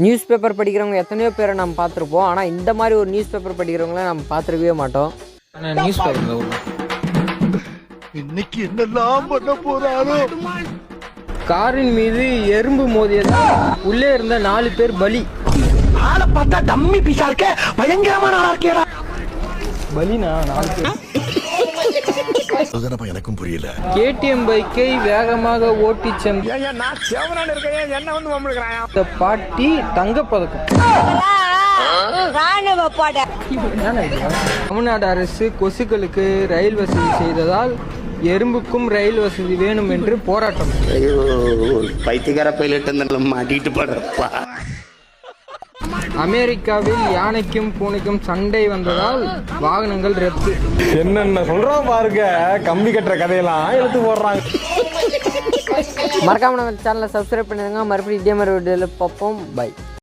News paper படிக்கிறவங்க எத்தனையோ பேரை நம்ம பார்த்துருப்போம். ஆனால் இந்த மாதிரி ஒரு நியூஸ் பேப்பர் படிக்கிறவங்கள நம்ம பார்த்துருக்கவே மாட்டோம். நியூஸ் பாருங்க. இன்னைக்கு என்னெல்லாம் பண்ண போறாரோ. காரின் மீது எறும்பு மோதியதால் உள்ளே இருந்த 4 பேர் பலி. ஆளை பார்த்தா டம்மி பீஸா இருக்க, பயங்கரமான ஆளா இருக்கேடா. பலினா 4 பேர். எனக்கும் புரியல. KTM பைக்கை வேகமாக ஓட்டி சென்ற இந்த பாட்டி தங்கப்பதக்கம். தமிழ்நாடு அரசு கொசுக்களுக்கு ரயில் வசதி செய்ததால் எறும்புக்கும் ரயில் வசதி வேணும் என்று போராட்டம். பைத்தியக்கார பைலட் மாட்டிட்டு படுறப்பா. அமெரிக்காவில் யானைக்கும் பூனைக்கும் சண்டை வந்ததால் வாகனங்கள் ரத்து. என்னென்ன சொல்றோம் பாருங்க, கம்பி கட்டுற கதையெல்லாம் எடுத்து போடுறாங்க. மறக்காம நம்ம சேனலை சப்ஸ்கிரைப் பண்ணிடுங்க. மறுபடியும் இதே மாதிரி வீடியோவில் பார்ப்போம். பை.